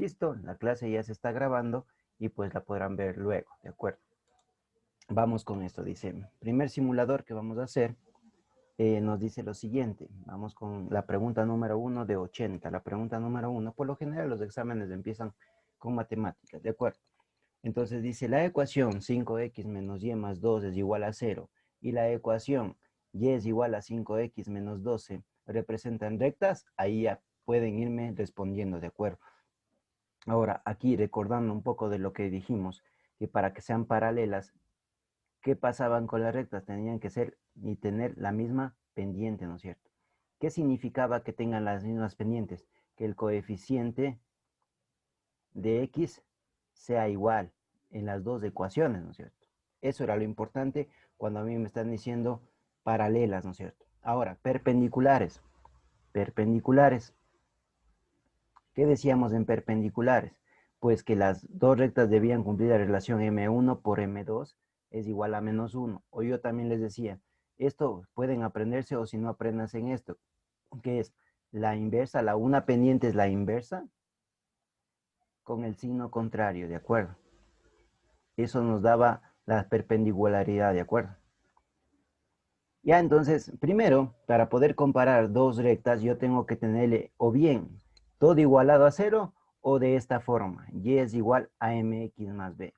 Listo, la clase ya se está grabando y pues la podrán ver luego, ¿de acuerdo? Vamos con esto, dice, primer simulador que vamos a hacer nos dice lo siguiente. Vamos con la pregunta número 1 de 80. La pregunta número 1, por lo general los exámenes empiezan con matemáticas, ¿de acuerdo? Entonces dice, la ecuación 5x menos y más 2 es igual a 0 y la ecuación y es igual a 5x menos 12 representan rectas. Ahí ya pueden irme respondiendo, ¿de acuerdo? Ahora, aquí recordando un poco de lo que dijimos, que para que sean paralelas, ¿qué pasaban con las rectas? Tenían que ser y tener la misma pendiente, ¿no es cierto? ¿Qué significaba que tengan las mismas pendientes? Que el coeficiente de x sea igual en las dos ecuaciones, ¿no es cierto? Eso era lo importante cuando a mí me están diciendo paralelas, ¿no es cierto? Ahora, perpendiculares. Perpendiculares. ¿Qué decíamos en perpendiculares? Pues que las dos rectas debían cumplir la relación M1 por M2 es igual a menos 1. O yo también les decía, esto pueden aprenderse o si no aprendas en esto, que es la inversa, la una pendiente es la inversa con el signo contrario, ¿de acuerdo? Eso nos daba la perpendicularidad, ¿de acuerdo? Ya entonces, primero, para poder comparar dos rectas, yo tengo que tenerle o bien todo igualado a 0 o de esta forma, y es igual a mx más b,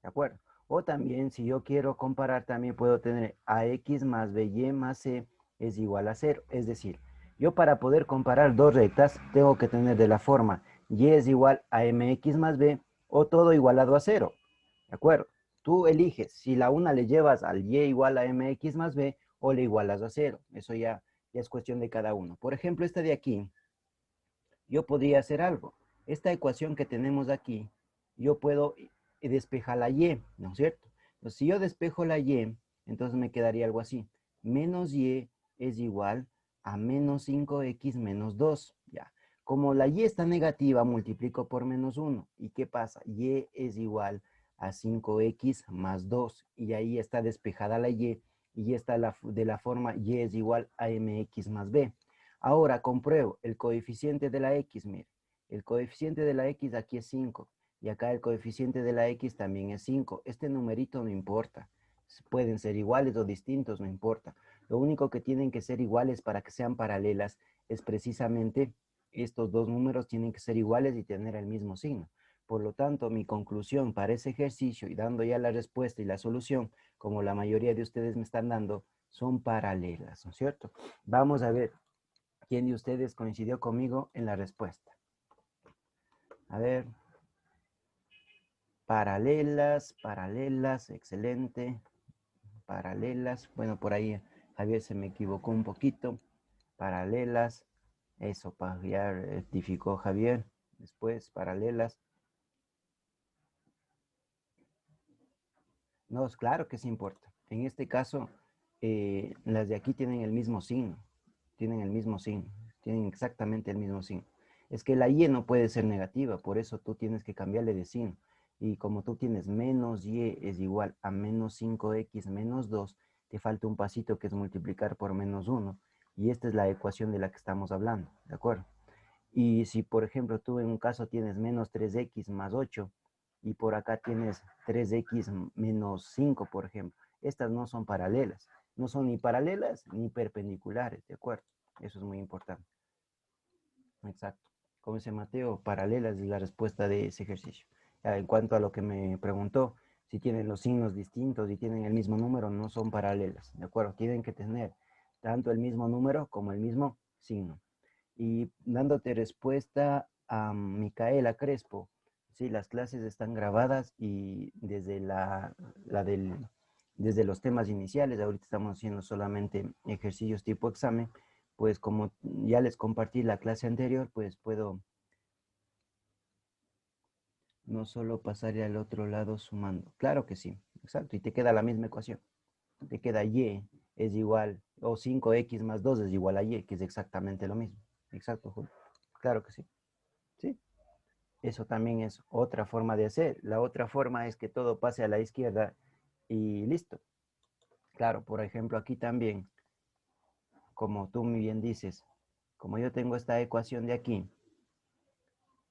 ¿de acuerdo? O también, si yo quiero comparar, también puedo tener ax más by más c es igual a 0. Es decir, yo para poder comparar dos rectas, tengo que tener de la forma y es igual a mx más b o todo igualado a 0, ¿de acuerdo? Tú eliges si la una le llevas al y igual a mx más b o le igualas a 0. Eso ya es cuestión de cada uno. Por ejemplo, esta de aquí, yo podría hacer algo. Esta ecuación que tenemos aquí, yo puedo despejar la y, ¿no es cierto? Entonces, si yo despejo la y, entonces me quedaría algo así. Menos y es igual a menos 5x menos 2. Ya. Como la y está negativa, multiplico por menos 1. ¿Y qué pasa? Y es igual a 5x más 2. Y ahí está despejada la y está de la forma y es igual a mx más b. Ahora compruebo el coeficiente de la x, mire. El coeficiente de la x aquí es 5. Y acá el coeficiente de la x también es 5. Este numerito no importa. Pueden ser iguales o distintos, no importa. Lo único que tienen que ser iguales para que sean paralelas es precisamente estos dos números tienen que ser iguales y tener el mismo signo. Por lo tanto, mi conclusión para ese ejercicio y dando ya la respuesta y la solución, como la mayoría de ustedes me están dando, son paralelas, ¿no es cierto? Vamos a ver. ¿Quién de ustedes coincidió conmigo en la respuesta? A ver. Paralelas, paralelas, excelente. Paralelas, bueno, por ahí Javier se me equivocó un poquito. Paralelas, eso, ya rectificó Javier. Después, paralelas. No, claro que sí importa. En este caso, las de aquí tienen el mismo signo. Tienen el mismo signo. Tienen exactamente el mismo signo. Es que la y no puede ser negativa, por eso tú tienes que cambiarle de signo. Y como tú tienes menos y es igual a menos 5x menos 2, te falta un pasito que es multiplicar por menos 1. Y esta es la ecuación de la que estamos hablando, ¿de acuerdo? Y si, por ejemplo, tú en un caso tienes menos 3x más 8 y por acá tienes 3x menos 5, por ejemplo, estas no son paralelas. No son ni paralelas ni perpendiculares, ¿de acuerdo? Eso es muy importante. Exacto. Como dice Mateo, paralelas es la respuesta de ese ejercicio. En cuanto a lo que me preguntó, si tienen los signos distintos y tienen el mismo número, no son paralelas, ¿de acuerdo? Tienen que tener tanto el mismo número como el mismo signo. Y dándote respuesta a Micaela Crespo, sí, las clases están grabadas y desde desde los temas iniciales, ahorita estamos haciendo solamente ejercicios tipo examen, pues como ya les compartí la clase anterior, pues puedo no solo pasar al otro lado sumando. Claro que sí, exacto, y te queda la misma ecuación. Te queda y es igual, o 5x más 2 es igual a y, que es exactamente lo mismo. Exacto, Julio. Claro que sí. Sí. Eso también es otra forma de hacer. La otra forma es que todo pase a la izquierda y listo. Claro, por ejemplo, aquí también, como tú muy bien dices, como yo tengo esta ecuación de aquí,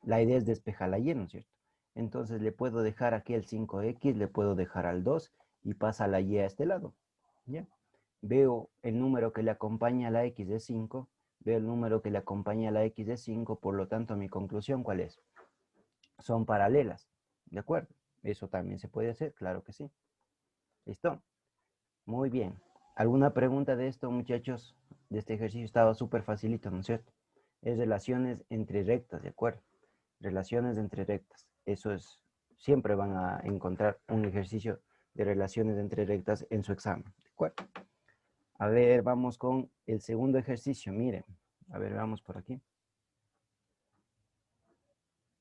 La idea es despejar la y, ¿no es cierto? Entonces le puedo dejar aquí el 5x, le puedo dejar al 2 y pasa la y a este lado. ¿Ya? Veo el número que le acompaña a la x de 5, veo el número que le acompaña a la x de 5, por lo tanto mi conclusión, ¿cuál es? Son paralelas, ¿de acuerdo? Eso también se puede hacer, claro que sí. ¿Listo? Muy bien. ¿Alguna pregunta de esto, muchachos? De este ejercicio estaba súper facilito, ¿no es cierto? Es relaciones entre rectas, ¿de acuerdo? Relaciones entre rectas. Eso es, siempre van a encontrar un ejercicio de relaciones entre rectas en su examen, ¿de acuerdo? A ver, vamos con el segundo ejercicio, miren. A ver, vamos por aquí.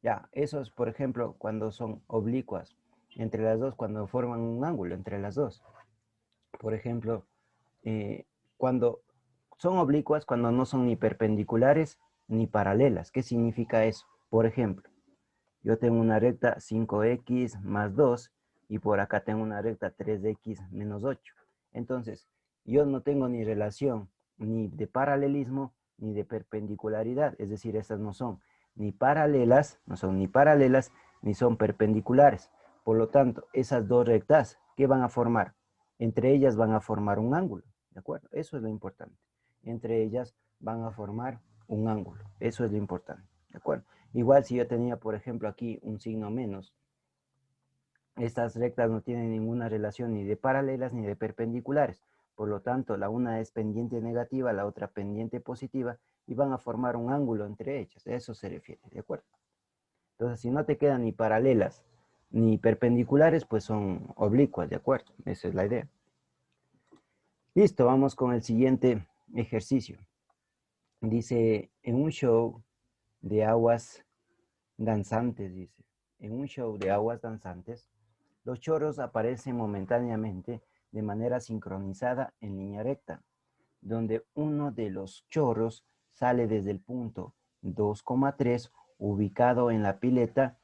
Ya, eso es, por ejemplo, cuando son oblicuas entre las dos, cuando forman un ángulo entre las dos. Por ejemplo, cuando son oblicuas, cuando no son ni perpendiculares ni paralelas. ¿Qué significa eso? Por ejemplo, yo tengo una recta 5x más 2 y por acá tengo una recta 3x menos 8. Entonces, yo no tengo ni relación ni de paralelismo ni de perpendicularidad. Es decir, estas no son ni paralelas, ni son perpendiculares. Por lo tanto, esas dos rectas, ¿qué van a formar? Entre ellas van a formar un ángulo, ¿de acuerdo? Eso es lo importante. Entre ellas van a formar un ángulo. Eso es lo importante, ¿de acuerdo? Igual si yo tenía, por ejemplo, aquí un signo menos, estas rectas no tienen ninguna relación ni de paralelas ni de perpendiculares. Por lo tanto, la una es pendiente negativa, la otra pendiente positiva, y van a formar un ángulo entre ellas. A eso se refiere, ¿de acuerdo? Entonces, si no te quedan ni paralelas ni perpendiculares, pues son oblicuas, ¿de acuerdo? Esa es la idea. Listo, vamos con el siguiente ejercicio. Dice, en un show de aguas danzantes, dice, en un show de aguas danzantes, los chorros aparecen momentáneamente de manera sincronizada en línea recta, donde uno de los chorros sale desde el punto 2,3 ubicado en la pileta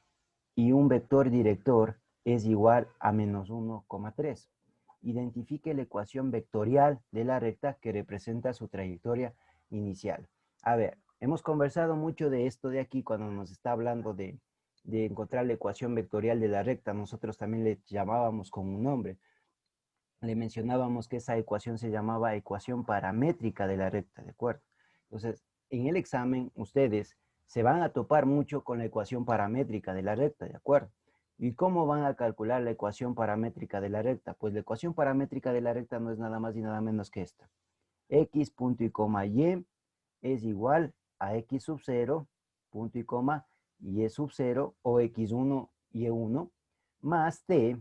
y un vector director es igual a menos 1,3. Identifique la ecuación vectorial de la recta que representa su trayectoria inicial. A ver, hemos conversado mucho de esto de aquí cuando nos está hablando de encontrar la ecuación vectorial de la recta. Nosotros también le llamábamos con un nombre. Le mencionábamos que esa ecuación se llamaba ecuación paramétrica de la recta, ¿de acuerdo? Entonces, en el examen, ustedes se van a topar mucho con la ecuación paramétrica de la recta, ¿de acuerdo? ¿Y cómo van a calcular la ecuación paramétrica de la recta? Pues la ecuación paramétrica de la recta no es nada más y nada menos que esta. X punto y coma y es igual a x sub 0, punto y coma, y sub 0 o x1 y 1 más t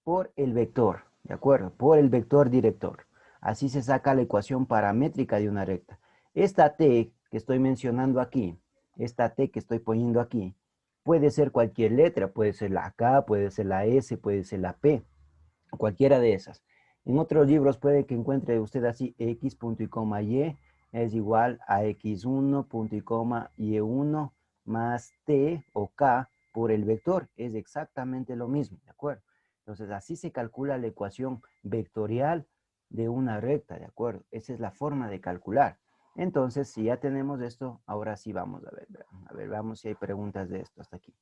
por el vector, ¿de acuerdo? Por el vector director. Así se saca la ecuación paramétrica de una recta. Esta t que estoy mencionando aquí, esta t que estoy poniendo aquí, puede ser cualquier letra, puede ser la K, puede ser la S, puede ser la P, cualquiera de esas. En otros libros puede que encuentre usted así x punto y coma y es igual a x1 punto y coma y1 más t o k por el vector. Es exactamente lo mismo, ¿de acuerdo? Entonces así se calcula la ecuación vectorial de una recta, ¿de acuerdo? Esa es la forma de calcular. Entonces, si ya tenemos esto, ahora sí vamos a ver. A ver, vamos si hay preguntas de esto hasta aquí.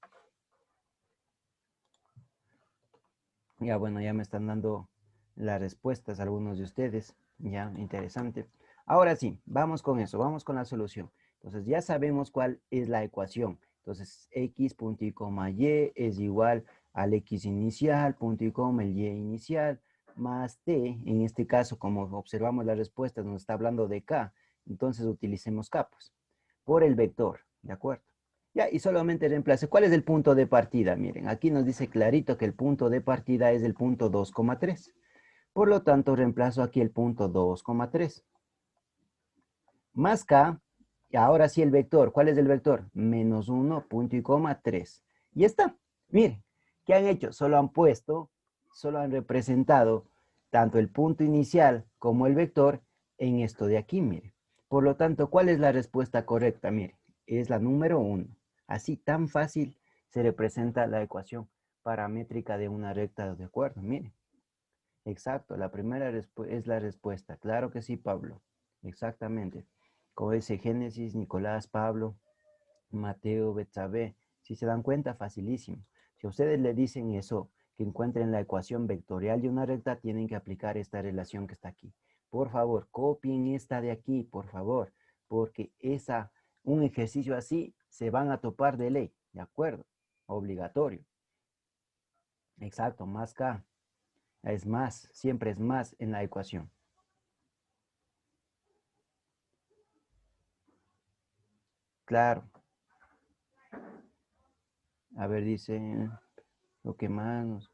Ya, bueno, ya me están dando las respuestas algunos de ustedes. Ya, interesante. Ahora sí, vamos con eso, vamos con la solución. Entonces, ya sabemos cuál es la ecuación. Entonces, x punto y coma y es igual al x inicial, punto y coma, el y inicial, más t. En este caso, como observamos la respuesta, nos está hablando de k. Entonces, utilicemos k, pues, por el vector, ¿de acuerdo? Ya, y solamente reemplace. ¿Cuál es el punto de partida? Miren, aquí nos dice clarito que el punto de partida es el punto 2,3. Por lo tanto, reemplazo aquí el punto 2,3. Más K, y ahora sí el vector. ¿Cuál es el vector? Menos 1, punto y coma, 3. Y está. Miren, ¿qué han hecho? Solo han representado tanto el punto inicial como el vector en esto de aquí, miren. Por lo tanto, ¿cuál es la respuesta correcta? Miren, es la número 1. Así tan fácil se representa la ecuación paramétrica de una recta, ¿de acuerdo? Miren. Exacto, la primera es la respuesta. Claro que sí, Pablo. Exactamente. Con ese Génesis, Nicolás, Pablo. Mateo, Betsabe. Si se dan cuenta, facilísimo. Si a ustedes le dicen eso, que encuentren la ecuación vectorial de una recta, tienen que aplicar esta relación que está aquí. Por favor, copien esta de aquí, por favor, porque un ejercicio así se van a topar de ley, ¿de acuerdo? Obligatorio. Exacto, más K. Es más, siempre es más en la ecuación. Claro. A ver, dice, lo que más.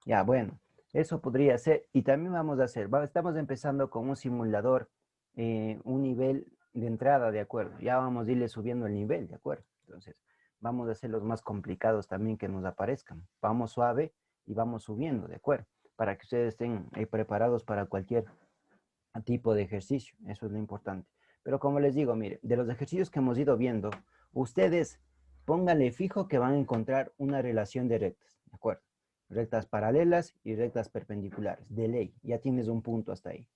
Ya, bueno, eso podría ser. Y también vamos a hacer, estamos empezando con un simulador, un nivel de entrada, ¿de acuerdo? Ya vamos a irle subiendo el nivel, ¿de acuerdo? Entonces, vamos a hacer los más complicados también que nos aparezcan. Vamos suave y vamos subiendo, ¿de acuerdo? Para que ustedes estén preparados para cualquier tipo de ejercicio. Eso es lo importante. Pero como les digo, mire, de los ejercicios que hemos ido viendo, ustedes pónganle fijo que van a encontrar una relación de rectas, ¿de acuerdo? Rectas paralelas y rectas perpendiculares, de ley. Ya tienes un punto hasta ahí.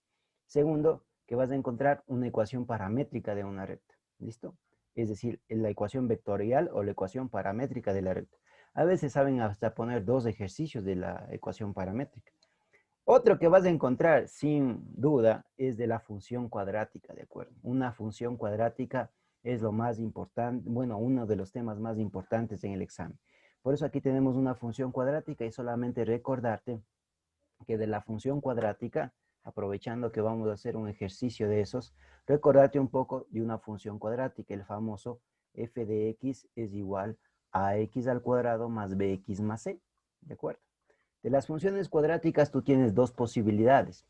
Segundo, que vas a encontrar una ecuación paramétrica de una recta. ¿Listo? Es decir, la ecuación vectorial o la ecuación paramétrica de la recta. A veces saben hasta poner dos ejercicios de la ecuación paramétrica. Otro que vas a encontrar sin duda es de la función cuadrática, ¿de acuerdo? Una función cuadrática es lo más importante, bueno, uno de los temas más importantes en el examen. Por eso aquí tenemos una función cuadrática y solamente recordarte que de la función cuadrática, aprovechando que vamos a hacer un ejercicio de esos, recordarte un poco de una función cuadrática, el famoso f de x es igual a x al cuadrado más bx más c, ¿de acuerdo? De las funciones cuadráticas tú tienes dos posibilidades,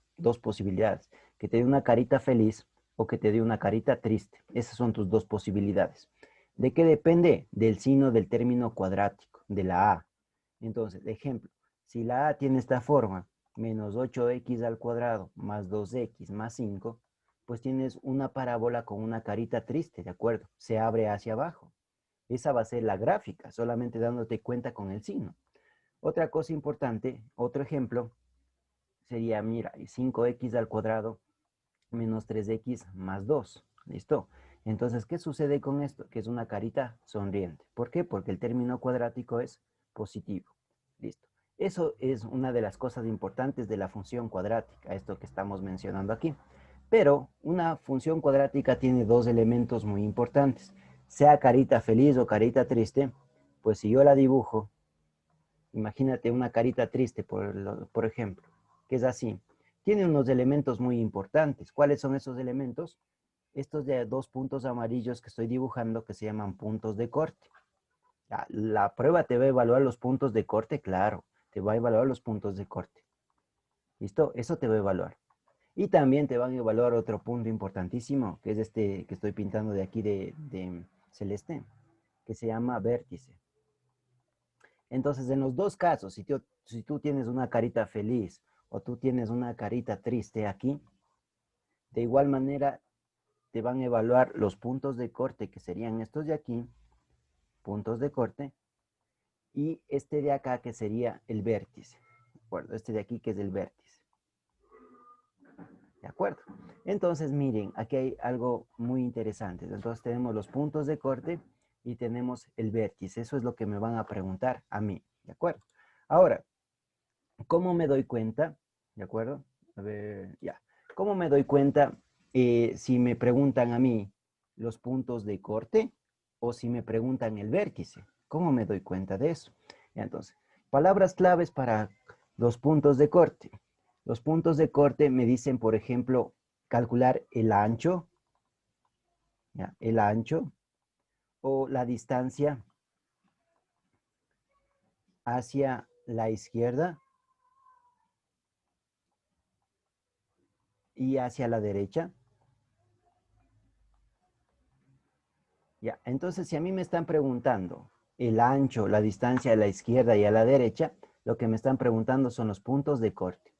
que te dé una carita feliz o que te dé una carita triste. Esas son tus dos posibilidades. ¿De qué depende? Del signo del término cuadrático, de la a. Entonces, ejemplo, si la a tiene esta forma, menos 8x al cuadrado más 2x más 5, pues tienes una parábola con una carita triste, ¿de acuerdo? Se abre hacia abajo. Esa va a ser la gráfica, solamente dándote cuenta con el signo. Otra cosa importante, otro ejemplo, sería, mira, 5x al cuadrado menos 3x más 2. ¿Listo? Entonces, ¿qué sucede con esto? Que es una carita sonriente. ¿Por qué? Porque el término cuadrático es positivo. ¿Listo? Eso es una de las cosas importantes de la función cuadrática, esto que estamos mencionando aquí. Pero una función cuadrática tiene dos elementos muy importantes. Sea carita feliz o carita triste, pues si yo la dibujo, imagínate una carita triste, por ejemplo, que es así. Tiene unos elementos muy importantes. ¿Cuáles son esos elementos? Estos de dos puntos amarillos que estoy dibujando que se llaman puntos de corte. La prueba te va a evaluar los puntos de corte, claro, te va a evaluar los puntos de corte. ¿Listo? Eso te va a evaluar. Y también te van a evaluar otro punto importantísimo, que es este que estoy pintando de aquí de celeste, que se llama vértice. Entonces, en los dos casos, si tú tienes una carita feliz o tú tienes una carita triste aquí, de igual manera te van a evaluar los puntos de corte, que serían estos de aquí, puntos de corte, y este de acá, que sería el vértice. ¿De acuerdo? Este de aquí, que es el vértice. ¿De acuerdo? Entonces, miren, aquí hay algo muy interesante. Entonces, tenemos los puntos de corte y tenemos el vértice. Eso es lo que me van a preguntar a mí. ¿De acuerdo? Ahora, ¿cómo me doy cuenta? ¿De acuerdo? A ver, ya. ¿Cómo me doy cuenta si me preguntan a mí los puntos de corte o si me preguntan el vértice? ¿Cómo me doy cuenta de eso? Ya, entonces, palabras claves para los puntos de corte. Los puntos de corte me dicen, por ejemplo, calcular el ancho, ¿ya? El ancho o la distancia hacia la izquierda y hacia la derecha. Ya, entonces si a mí me están preguntando el ancho, la distancia a la izquierda y a la derecha, lo que me están preguntando son los puntos de corte.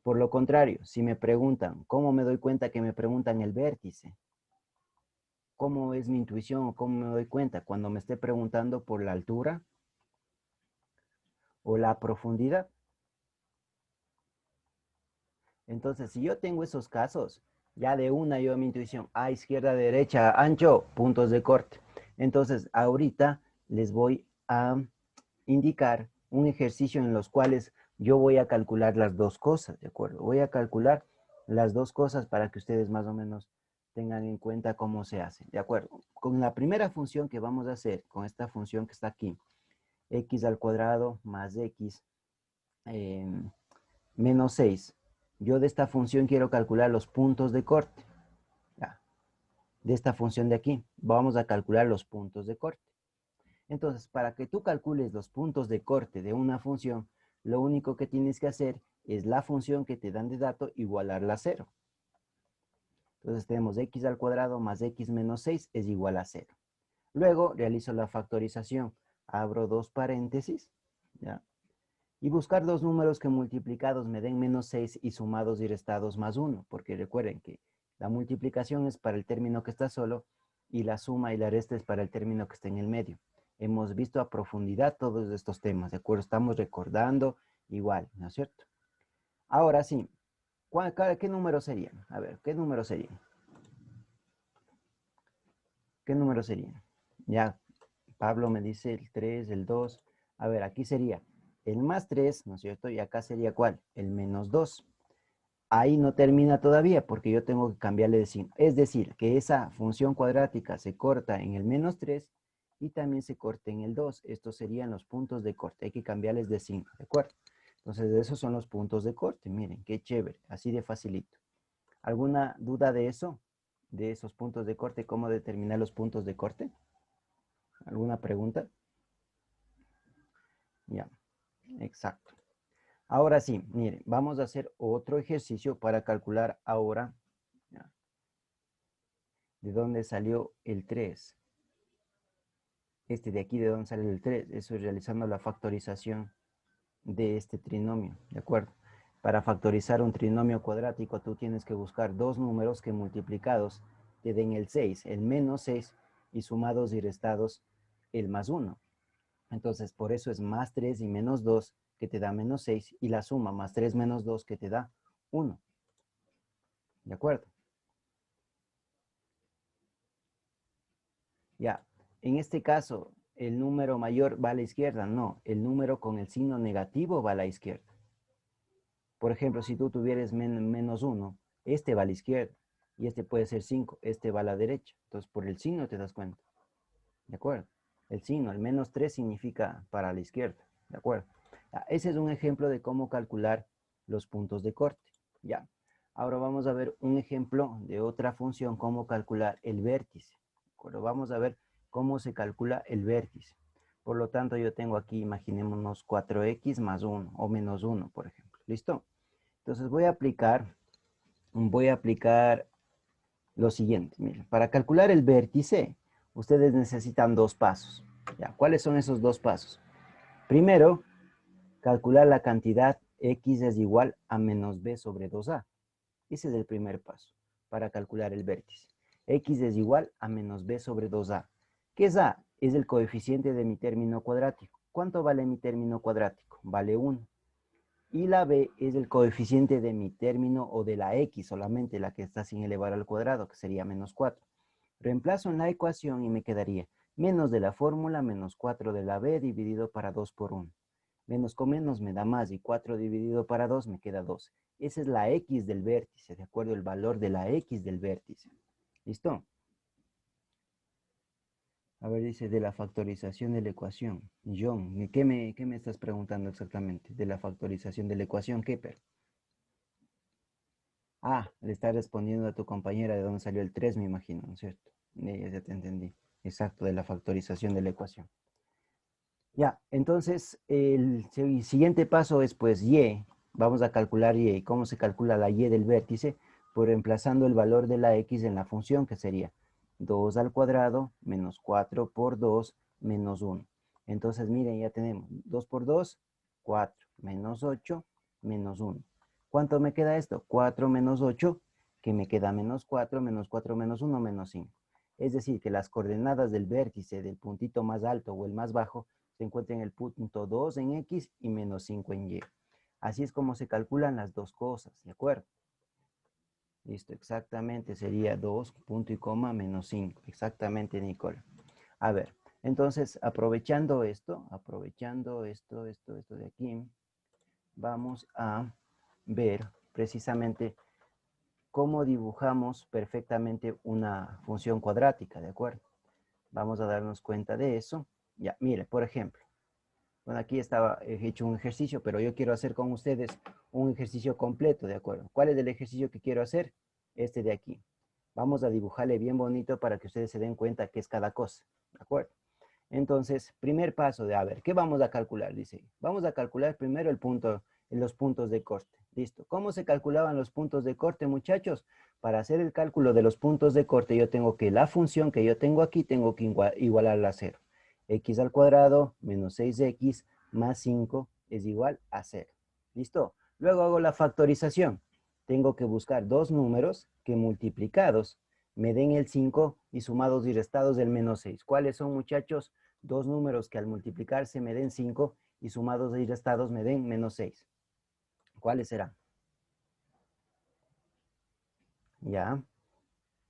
Por lo contrario, si me preguntan, ¿cómo me doy cuenta que me preguntan el vértice? ¿Cómo es mi intuición o cómo me doy cuenta cuando me esté preguntando por la altura o la profundidad? Entonces, si yo tengo esos casos, Ya de una yo a mi intuición, a izquierda, derecha, ancho, puntos de corte. Entonces, ahorita les voy a indicar un ejercicio en los cuales yo voy a calcular las dos cosas, ¿de acuerdo? Voy a calcular las dos cosas para que ustedes más o menos tengan en cuenta cómo se hace, ¿de acuerdo? Con la primera función que vamos a hacer, con esta función que está aquí, x al cuadrado más x eh, menos 6, yo de esta función quiero calcular los puntos de corte. Ya, de esta función de aquí, vamos a calcular los puntos de corte. Entonces, para que tú calcules los puntos de corte de una función, lo único que tienes que hacer es la función que te dan de dato igualarla a 0. Entonces tenemos x al cuadrado más x menos 6 es igual a 0. Luego realizo la factorización. Abro dos paréntesis, ¿ya? Y buscar dos números que multiplicados me den menos 6 y sumados y restados más 1, porque recuerden que la multiplicación es para el término que está solo y la suma y la resta es para el término que está en el medio. Hemos visto a profundidad todos estos temas, ¿de acuerdo? Estamos recordando igual, ¿no es cierto? Ahora sí, ¿qué números serían? A ver, ¿qué números serían? ¿Qué números serían? Ya, Pablo me dice el 3, el 2. A ver, aquí sería el más 3, ¿no es cierto? Y acá sería ¿cuál? El menos 2. Ahí no termina todavía porque yo tengo que cambiarle de signo. Es decir, que esa función cuadrática se corta en el menos 3 y también se corta en el 2. Estos serían los puntos de corte. Hay que cambiarles de signo, ¿de acuerdo? Entonces, esos son los puntos de corte. Miren, qué chévere. Así de facilito. ¿Alguna duda de eso? De esos puntos de corte, ¿cómo determinar los puntos de corte? ¿Alguna pregunta? Ya, exacto. Ahora sí, miren, vamos a hacer otro ejercicio para calcular ahora, ya, de dónde salió el 3. Este de aquí, de dónde sale el 3. Eso es realizando la factorización de este trinomio, ¿de acuerdo? Para factorizar un trinomio cuadrático, tú tienes que buscar dos números que multiplicados te den el 6, el menos 6, y sumados y restados el más 1. Entonces, por eso es más 3 y menos 2 que te da menos 6 y la suma más 3 menos 2 que te da 1. ¿De acuerdo? Ya. En este caso, ¿el número mayor va a la izquierda? No, el número con el signo negativo va a la izquierda. Por ejemplo, si tú tuvieras menos 1, este va a la izquierda y este puede ser 5, este va a la derecha. Entonces, por el signo te das cuenta. ¿De acuerdo? El signo, el menos 3 significa para la izquierda. ¿De acuerdo? Ese es un ejemplo de cómo calcular los puntos de corte. Ya. Ahora vamos a ver un ejemplo de otra función, cómo calcular el vértice. ¿De acuerdo? Vamos a ver cómo se calcula el vértice. Por lo tanto, yo tengo aquí, imaginémonos 4x más 1 o menos 1, por ejemplo. ¿Listo? Entonces voy a aplicar lo siguiente. Miren, para calcular el vértice, ustedes necesitan dos pasos. ¿Ya? ¿Cuáles son esos dos pasos? Primero, calcular la cantidad x es igual a menos b sobre 2a. Ese es el primer paso para calcular el vértice. X es igual a menos b sobre 2a. ¿Qué es a? Es el coeficiente de mi término cuadrático. ¿Cuánto vale mi término cuadrático? Vale 1. Y la b es el coeficiente de mi término o de la x solamente, la que está sin elevar al cuadrado, que sería menos 4. Reemplazo en la ecuación y me quedaría menos de la fórmula menos 4 de la b dividido para 2 por 1. Menos con menos me da más y 4 dividido para 2 me queda 2. Esa es la x del vértice, ¿de acuerdo? El valor de la x del vértice. ¿Listo? A ver, dice de la factorización de la ecuación. John, ¿qué me estás preguntando exactamente? De la factorización de la ecuación, ¿qué, pero? Ah, le está respondiendo a tu compañera de dónde salió el 3, me imagino, ¿no es cierto? Ya te entendí. Exacto, de la factorización de la ecuación. Ya, entonces el siguiente paso es pues y. Vamos a calcular y. ¿Cómo se calcula la y del vértice? Pues reemplazando el valor de la x en la función, que sería 2 al cuadrado menos 4 por 2 menos 1. Entonces, miren, ya tenemos 2 por 2, 4, menos 8, menos 1. ¿Cuánto me queda esto? 4 menos 8, que me queda menos 4 menos 1, menos 5. Es decir, que las coordenadas del vértice del puntito más alto o el más bajo se encuentra en el punto 2 en X y menos 5 en Y. Así es como se calculan las dos cosas, ¿de acuerdo? Listo, exactamente, sería 2, punto y coma, menos 5. Exactamente, Nicole. A ver, entonces, aprovechando esto, esto de aquí, vamos a ver precisamente cómo dibujamos perfectamente una función cuadrática, ¿de acuerdo? Vamos a darnos cuenta de eso. Ya, mire, por ejemplo, bueno, aquí estaba hecho un ejercicio, pero yo quiero hacer con ustedes un ejercicio completo, ¿de acuerdo? ¿Cuál es el ejercicio que quiero hacer? Este de aquí. Vamos a dibujarle bien bonito para que ustedes se den cuenta qué es cada cosa, ¿de acuerdo? Entonces, primer paso de, a ver, ¿qué vamos a calcular? Dice, vamos a calcular primero los puntos de corte. Listo. ¿Cómo se calculaban los puntos de corte, muchachos? Para hacer el cálculo de los puntos de corte, yo tengo que la función que yo tengo aquí, tengo que igualarla a 0. X al cuadrado menos 6x más 5 es igual a 0. ¿Listo? Luego hago la factorización. Tengo que buscar dos números que multiplicados me den el 5 y sumados y restados del menos 6. ¿Cuáles son, muchachos? Dos números que al multiplicarse me den 5 y sumados y restados me den menos 6. ¿Cuáles serán? Ya,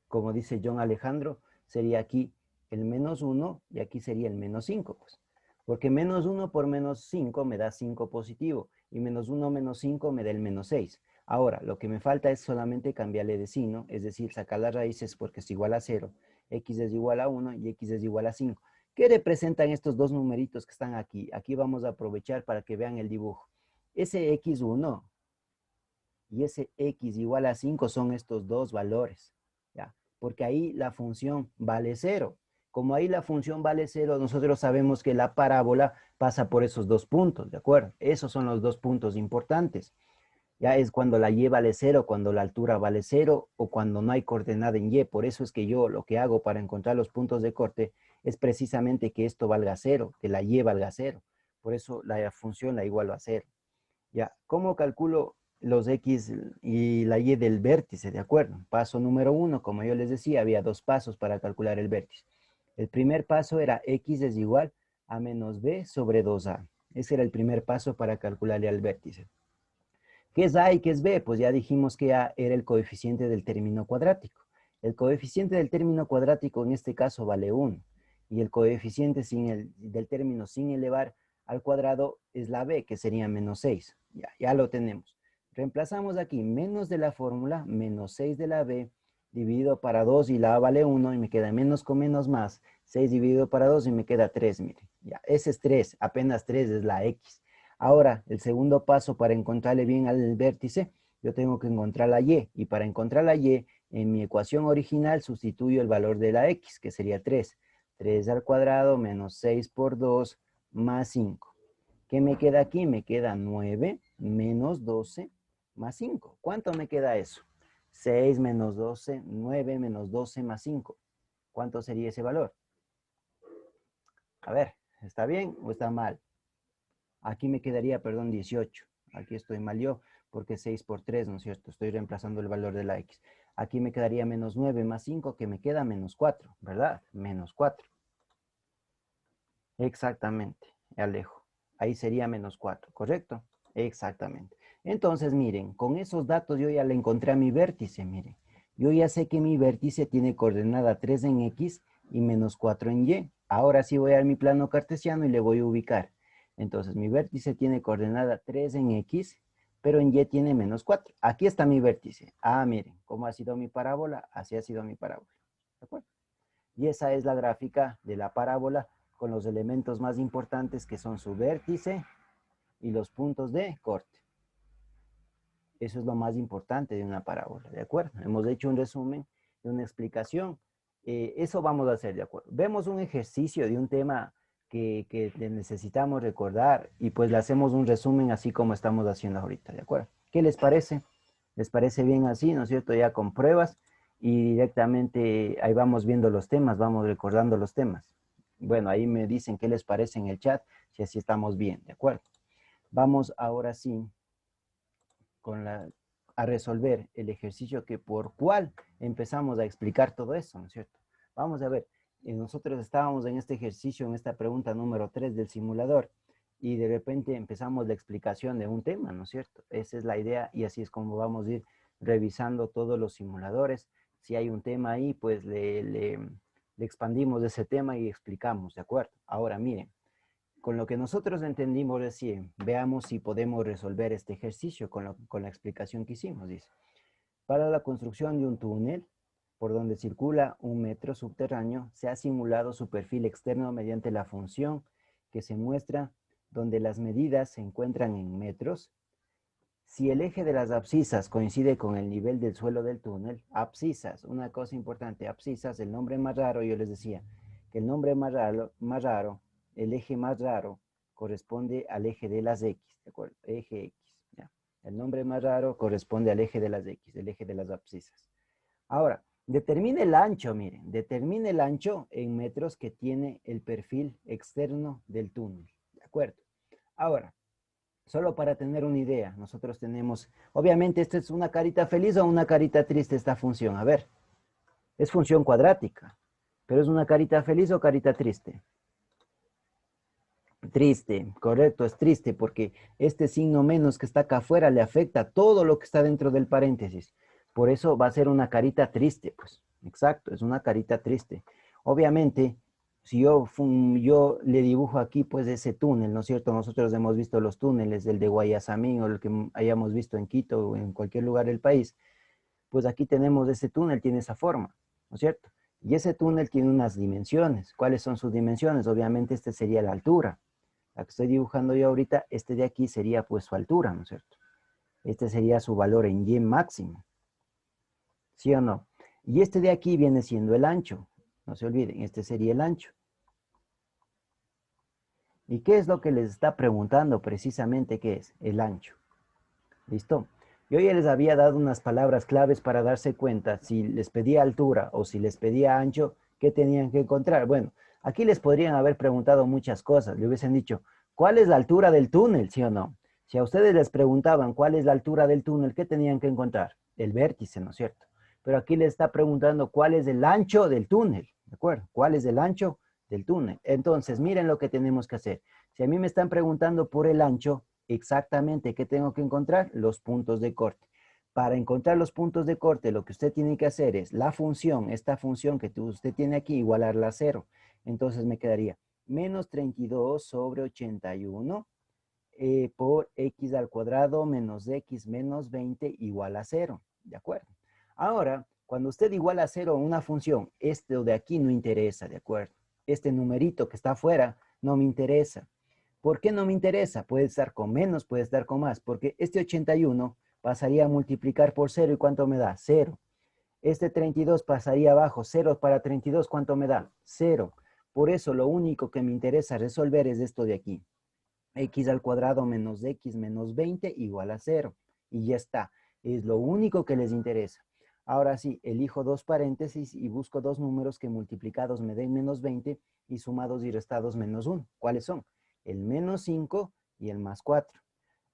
como dice John Alejandro, sería aquí el menos 1 y aquí sería el menos 5, pues. Porque menos 1 por menos 5 me da 5 positivo y menos 1 menos 5 me da el menos 6. Ahora, lo que me falta es solamente cambiarle de signo, es decir, sacar las raíces porque es igual a 0, x es igual a 1 y x es igual a 5. ¿Qué representan estos dos numeritos que están aquí? Aquí vamos a aprovechar para que vean el dibujo. Ese x1 y ese x igual a 5 son estos dos valores, ¿ya? Porque ahí la función vale 0. Como ahí la función vale 0, nosotros sabemos que la parábola pasa por esos dos puntos, ¿de acuerdo? Esos son los dos puntos importantes. Ya es cuando la y vale 0, cuando la altura vale 0 o cuando no hay coordenada en y. Por eso es que yo lo que hago para encontrar los puntos de corte es precisamente que esto valga 0, que la y valga 0. Por eso la función la igualo a 0. Ya, ¿cómo calculo los x y la y del vértice? De acuerdo. Paso número 1, como yo les decía, había dos pasos para calcular el vértice. El primer paso era x es igual a menos b sobre 2a. Ese era el primer paso para calcularle al vértice. ¿Qué es a y qué es b? Pues ya dijimos que a era el coeficiente del término cuadrático. El coeficiente del término cuadrático en este caso vale 1. Y el coeficiente del término sin elevar al cuadrado es la b, que sería menos 6. Ya lo tenemos. Reemplazamos aquí menos de la fórmula, menos 6 de la b, dividido para 2 y la a vale 1 y me queda menos con menos más. 6 dividido para 2 y me queda 3, mire. Ya, ese es 3, apenas 3 es la x. Ahora, el segundo paso para encontrarle bien al vértice, yo tengo que encontrar la y para encontrar la y, en mi ecuación original sustituyo el valor de la x, que sería 3. 3 al cuadrado menos 6 por 2 más 5. ¿Qué me queda aquí? Me queda 9 menos 12 más 5. ¿Cuánto me queda eso? 6 menos 12, 9 menos 12 más 5. ¿Cuánto sería ese valor? A ver, ¿está bien o está mal? Aquí me quedaría, perdón, 18. Aquí estoy mal yo, porque 6 por 3, ¿no es cierto? Estoy reemplazando el valor de la x. Aquí me quedaría menos 9 más 5, que me queda menos 4, ¿verdad? Menos 4. Exactamente, Alejo. Ahí sería menos 4, ¿correcto? Exactamente. Entonces, miren, con esos datos yo ya le encontré a mi vértice, miren. Yo ya sé que mi vértice tiene coordenada 3 en x y menos 4 en y. Ahora sí voy a mi plano cartesiano y le voy a ubicar. Entonces, mi vértice tiene coordenada 3 en x, pero en y tiene menos 4. Aquí está mi vértice. Ah, miren, ¿cómo ha sido mi parábola? Así ha sido mi parábola. ¿De acuerdo? Y esa es la gráfica de la parábola con los elementos más importantes que son su vértice y los puntos de corte. Eso es lo más importante de una parábola, ¿de acuerdo? Hemos hecho un resumen de una explicación. Eso vamos a hacer, ¿de acuerdo? Vemos un ejercicio de un tema que necesitamos recordar y pues le hacemos un resumen así como estamos haciendo ahorita, ¿de acuerdo? ¿Qué les parece? ¿Les parece bien así, no es cierto? Ya con pruebas y directamente ahí vamos viendo los temas, vamos recordando los temas. Bueno, ahí me dicen qué les parece en el chat, si así estamos bien, ¿de acuerdo? Vamos ahora sí a resolver el ejercicio que por cual empezamos a explicar todo eso, ¿no es cierto? Vamos a ver, nosotros estábamos en este ejercicio, en esta pregunta número 3 del simulador, y de repente empezamos la explicación de un tema, ¿no es cierto? Esa es la idea y así es como vamos a ir revisando todos los simuladores. Si hay un tema ahí, pues le expandimos de ese tema y explicamos, ¿de acuerdo? Ahora, miren, con lo que nosotros entendimos recién, veamos si podemos resolver este ejercicio con la explicación que hicimos, dice. Para la construcción de un túnel por donde circula un metro subterráneo, se ha simulado su perfil externo mediante la función que se muestra donde las medidas se encuentran en metros. Si el eje de las abscisas coincide con el nivel del suelo del túnel, abscisas, una cosa importante, abscisas, el nombre más raro, yo les decía, que el nombre más raro, el eje más raro, corresponde al eje de las X, ¿de acuerdo? Eje X, ¿ya? El nombre más raro corresponde al eje de las X, el eje de las abscisas. Ahora, determine el ancho, miren, determine el ancho en metros que tiene el perfil externo del túnel, ¿de acuerdo? Ahora, solo para tener una idea, nosotros tenemos, obviamente esto es una carita feliz o una carita triste esta función, a ver, es función cuadrática, pero es una carita feliz o carita triste. Triste, correcto, es triste porque este signo menos que está acá afuera le afecta a todo lo que está dentro del paréntesis. Por eso va a ser una carita triste, pues, exacto, es una carita triste. Obviamente, si yo le dibujo aquí, pues, ese túnel, ¿no es cierto? Nosotros hemos visto los túneles, el de Guayasamín o el que hayamos visto en Quito o en cualquier lugar del país, pues aquí tenemos ese túnel, tiene esa forma, ¿no es cierto? Y ese túnel tiene unas dimensiones. ¿Cuáles son sus dimensiones? Obviamente, este sería la altura. La que estoy dibujando yo ahorita, este de aquí sería pues su altura, ¿no es cierto? Este sería su valor en y máximo, ¿sí o no? Y este de aquí viene siendo el ancho, no se olviden, este sería el ancho. ¿Y qué es lo que les está preguntando precisamente qué es? El ancho. ¿Listo? Yo ya les había dado unas palabras claves para darse cuenta si les pedía altura o si les pedía ancho, ¿qué tenían que encontrar? Bueno, aquí les podrían haber preguntado muchas cosas. Le hubiesen dicho, ¿cuál es la altura del túnel? ¿Sí o no? Si a ustedes les preguntaban cuál es la altura del túnel, ¿qué tenían que encontrar? El vértice, ¿no es cierto? Pero aquí les está preguntando cuál es el ancho del túnel, ¿de acuerdo? ¿Cuál es el ancho del túnel? Entonces, miren lo que tenemos que hacer. Si a mí me están preguntando por el ancho, exactamente, ¿qué tengo que encontrar? Los puntos de corte. Para encontrar los puntos de corte, lo que usted tiene que hacer es la función, esta función que usted tiene aquí, igualarla a 0. Entonces me quedaría menos 32 sobre 81 por x al cuadrado menos x menos 20 igual a 0. ¿De acuerdo? Ahora, cuando usted iguala a 0 una función, este de aquí no interesa, ¿de acuerdo? Este numerito que está afuera no me interesa. ¿Por qué no me interesa? Puede estar con menos, puede estar con más, porque este 81 pasaría a multiplicar por 0 y ¿cuánto me da? 0. Este 32 pasaría abajo, 0 para 32, ¿cuánto me da? 0. Por eso lo único que me interesa resolver es esto de aquí. X al cuadrado menos x menos 20 igual a 0. Y ya está. Es lo único que les interesa. Ahora sí, elijo dos paréntesis y busco dos números que multiplicados me den menos 20 y sumados y restados menos 1. ¿Cuáles son? El menos 5 y el más 4.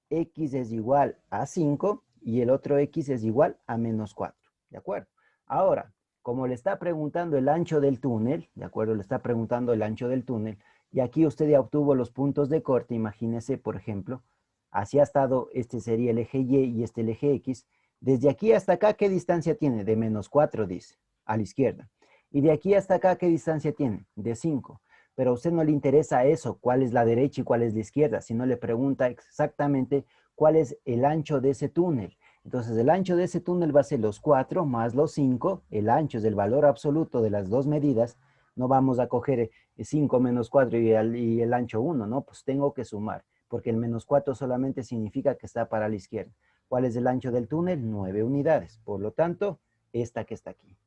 X es igual a 5 y el otro X es igual a menos 4. ¿De acuerdo? Ahora, como le está preguntando el ancho del túnel, ¿de acuerdo? Le está preguntando el ancho del túnel, y aquí usted ya obtuvo los puntos de corte. Imagínese, por ejemplo, así ha estado, este sería el eje Y este el eje X. Desde aquí hasta acá, ¿qué distancia tiene? De menos 4, dice, a la izquierda. Y de aquí hasta acá, ¿qué distancia tiene? De 5. Pero a usted no le interesa eso, cuál es la derecha y cuál es la izquierda, sino le pregunta exactamente cuál es el ancho de ese túnel. Entonces, el ancho de ese túnel va a ser los 4 más los 5. El ancho es el valor absoluto de las dos medidas. No vamos a coger 5 menos 4 y el ancho 1, ¿no? Pues tengo que sumar, porque el menos 4 solamente significa que está para la izquierda. ¿Cuál es el ancho del túnel? 9 unidades. Por lo tanto, esta que está aquí.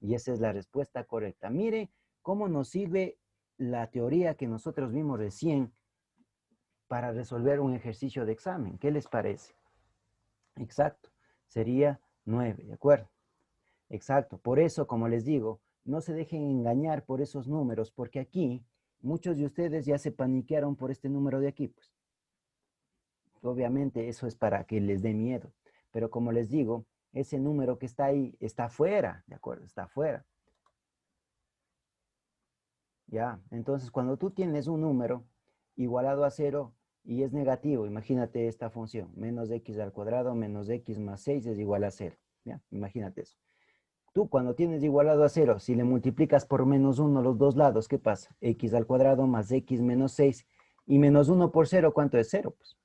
Y esa es la respuesta correcta. Mire cómo nos sirve la teoría que nosotros vimos recién para resolver un ejercicio de examen. ¿Qué les parece? Exacto, sería 9, ¿de acuerdo? Exacto, por eso, como les digo, no se dejen engañar por esos números, porque aquí muchos de ustedes ya se paniquearon por este número de aquí, pues. Obviamente eso es para que les dé miedo, pero como les digo, ese número que está ahí está afuera, ¿de acuerdo? Está afuera. Ya, entonces cuando tú tienes un número igualado a 0 y es negativo, imagínate esta función, menos x al cuadrado menos x más 6 es igual a 0. ¿Ya? Imagínate eso. Tú cuando tienes igualado a 0, si le multiplicas por menos 1 los dos lados, ¿qué pasa? X al cuadrado más X menos 6. Y menos 1 por 0, ¿cuánto es 0? Pues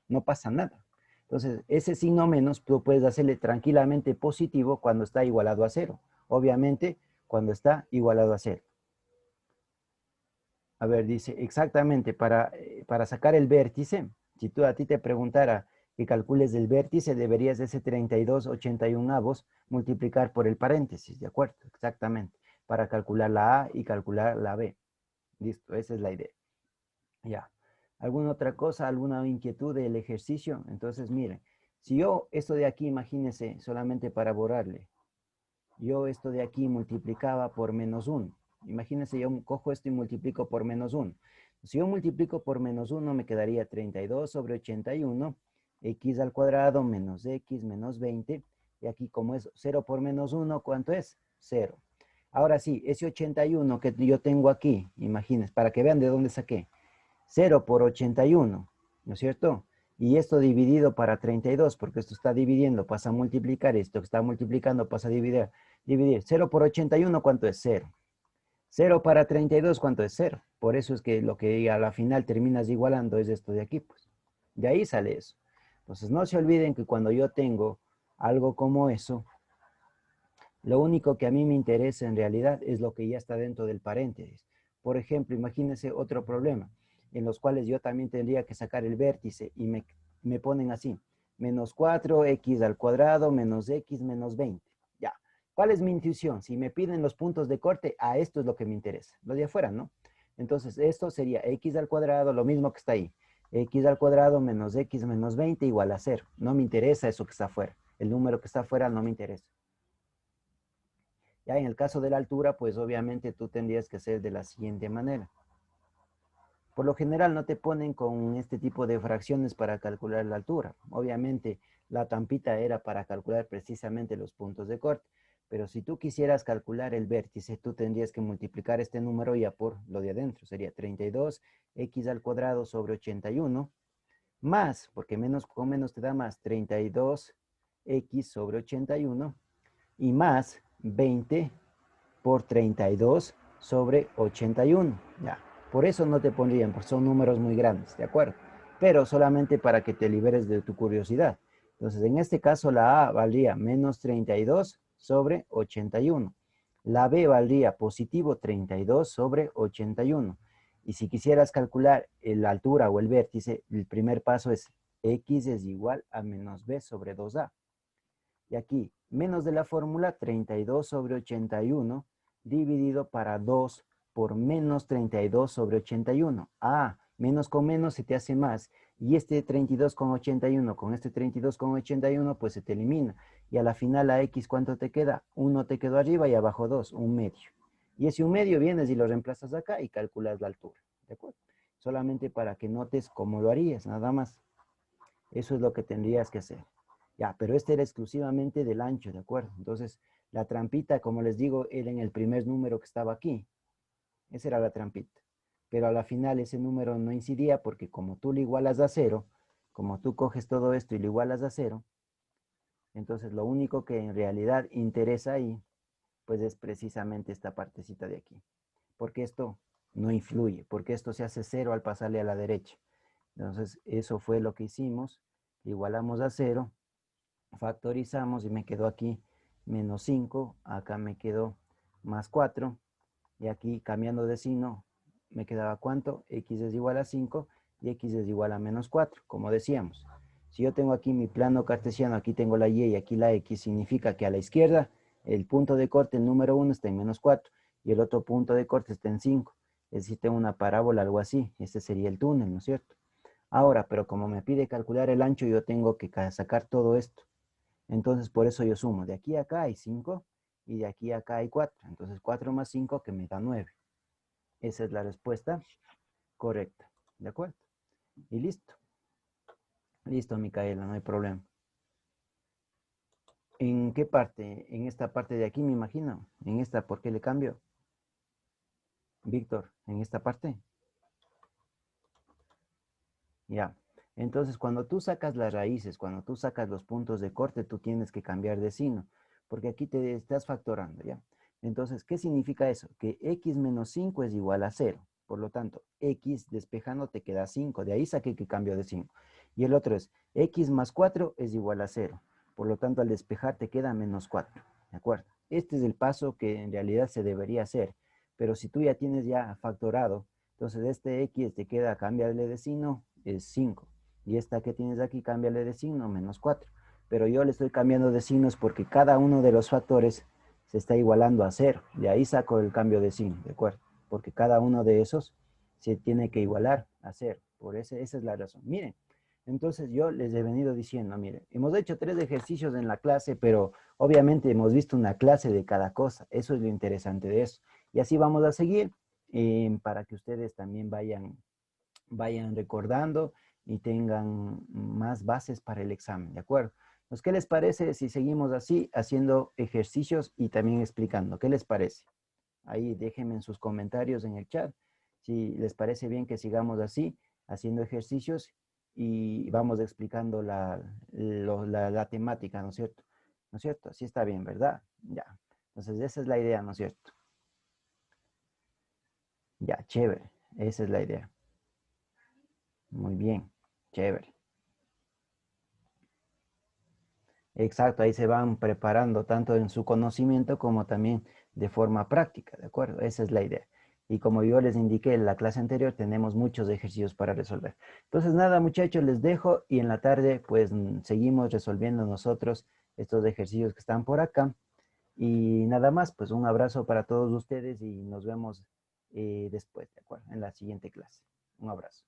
no pasa nada. Entonces, ese signo menos tú puedes hacerle tranquilamente positivo cuando está igualado a 0. Obviamente, cuando está igualado a 0. A ver, dice, exactamente, para sacar el vértice, si tú a ti te preguntara que calcules el vértice, deberías ese 32/81 multiplicar por el paréntesis, ¿de acuerdo? Exactamente, para calcular la A y calcular la B. Listo, esa es la idea. Ya. ¿Alguna otra cosa, alguna inquietud del ejercicio? Entonces, miren, si yo esto de aquí, imagínense, solamente para borrarle, yo esto de aquí multiplicaba por menos 1. Imagínense, yo cojo esto y multiplico por menos 1. Si yo multiplico por menos 1, me quedaría 32/81, x al cuadrado menos x menos 20. Y aquí como es 0 por menos 1, ¿cuánto es? 0. Ahora sí, ese 81 que yo tengo aquí, imagínense, para que vean de dónde saqué. 0 por 81, ¿no es cierto? Y esto dividido para 32, porque esto está dividiendo, pasa a multiplicar, esto que está multiplicando pasa a dividir. 0 por 81, ¿cuánto es? 0. 0 para 32, ¿cuánto es? 0. Por eso es que lo que a la final terminas igualando es esto de aquí, pues. De ahí sale eso. Entonces, no se olviden que cuando yo tengo algo como eso, lo único que a mí me interesa en realidad es lo que ya está dentro del paréntesis. Por ejemplo, imagínense otro problema, en los cuales yo también tendría que sacar el vértice y me ponen así, menos 4x al cuadrado menos x menos 20. Ya. ¿Cuál es mi intuición? Si me piden los puntos de corte, a esto es lo que me interesa. Lo de afuera, ¿no? Entonces, esto sería x al cuadrado, lo mismo que está ahí. X al cuadrado menos x menos 20 igual a 0. No me interesa eso que está afuera. El número que está afuera no me interesa. Ya en el caso de la altura, pues obviamente tú tendrías que hacer de la siguiente manera. Por lo general no te ponen con este tipo de fracciones para calcular la altura. Obviamente la tampita era para calcular precisamente los puntos de corte. Pero si tú quisieras calcular el vértice, tú tendrías que multiplicar este número ya por lo de adentro. Sería 32x al cuadrado sobre 81 más, porque menos con menos te da más, 32x sobre 81 y más 20 por 32 sobre 81. Ya. Por eso no te pondrían, porque son números muy grandes, ¿de acuerdo? Pero solamente para que te liberes de tu curiosidad. Entonces, en este caso, la A valdría menos 32 sobre 81. La B valdría positivo 32 sobre 81. Y si quisieras calcular la altura o el vértice, el primer paso es x es igual a menos b sobre 2a. Y aquí, menos de la fórmula, 32 sobre 81 dividido para 2 por menos 32 sobre 81. Ah, menos con menos se te hace más. Y este 32,81 con este 32,81 pues se te elimina. Y a la final la x, ¿cuánto te queda? 1 te quedó arriba y abajo 2, un medio. Y ese un medio vienes y lo reemplazas acá y calculas la altura. ¿De acuerdo? Solamente para que notes cómo lo harías, nada más. Eso es lo que tendrías que hacer. Ya, pero este era exclusivamente del ancho, ¿de acuerdo? Entonces, la trampita, como les digo, era en el primer número que estaba aquí. Esa era la trampita. Pero a la final ese número no incidía porque como tú lo igualas a 0, como tú coges todo esto y lo igualas a 0, entonces lo único que en realidad interesa ahí, pues es precisamente esta partecita de aquí. Porque esto no influye, porque esto se hace 0 al pasarle a la derecha. Entonces, eso fue lo que hicimos. Igualamos a 0, factorizamos y me quedó aquí menos 5, acá me quedó más 4, y aquí cambiando de signo me quedaba ¿cuánto? X es igual a 5 y X es igual a menos 4, como decíamos. Si yo tengo aquí mi plano cartesiano, aquí tengo la Y y aquí la X, significa que a la izquierda el punto de corte, el número 1 está en menos 4 y el otro punto de corte está en 5. Es decir, tengo una parábola, algo así. Este sería el túnel, ¿no es cierto? Ahora, pero como me pide calcular el ancho, yo tengo que sacar todo esto. Entonces, por eso yo sumo. De aquí a acá hay 5 y de aquí a acá hay 4. Entonces, 4 más 5 que me da 9. Esa es la respuesta correcta. ¿De acuerdo? Y listo. Listo, Micaela, no hay problema. ¿En qué parte? En esta parte de aquí, me imagino. En esta, ¿por qué le cambio? Víctor, en esta parte. Ya. Entonces, cuando tú sacas las raíces, cuando tú sacas los puntos de corte, tú tienes que cambiar de signo, porque aquí te estás factorando, ¿ya? Entonces, ¿qué significa eso? Que x menos 5 es igual a 0. Por lo tanto, x despejando te queda 5. De ahí saqué que cambio de signo. Y el otro es x más 4 es igual a 0. Por lo tanto, al despejar te queda menos 4. ¿De acuerdo? Este es el paso que en realidad se debería hacer. Pero si tú ya tienes ya factorado, entonces este x te queda, cámbiale de signo, es 5. Y esta que tienes aquí, cámbiale de signo, menos 4. Pero yo le estoy cambiando de signos porque cada uno de los factores se está igualando a 0. De ahí saco el cambio de signo, ¿de acuerdo? Porque cada uno de esos se tiene que igualar a 0. Por esa es la razón. Miren, entonces yo les he venido diciendo, miren, hemos hecho 3 ejercicios en la clase, pero obviamente hemos visto una clase de cada cosa. Eso es lo interesante de eso. Y así vamos a seguir para que ustedes también vayan recordando y tengan más bases para el examen, ¿de acuerdo? Pues, ¿qué les parece si seguimos así, haciendo ejercicios y también explicando? ¿Qué les parece? Ahí déjenme en sus comentarios en el chat si les parece bien que sigamos así, haciendo ejercicios y vamos explicando la temática, ¿no es cierto? ¿No es cierto? Así está bien, ¿verdad? Ya. Entonces, esa es la idea, ¿no es cierto? Ya, chévere. Esa es la idea. Muy bien, chévere. Exacto, ahí se van preparando tanto en su conocimiento como también de forma práctica, ¿de acuerdo? Esa es la idea. Y como yo les indiqué en la clase anterior, tenemos muchos ejercicios para resolver. Entonces, nada, muchachos, les dejo y en la tarde, pues, seguimos resolviendo nosotros estos ejercicios que están por acá. Y nada más, pues, un abrazo para todos ustedes y nos vemos después, ¿de acuerdo? En la siguiente clase. Un abrazo.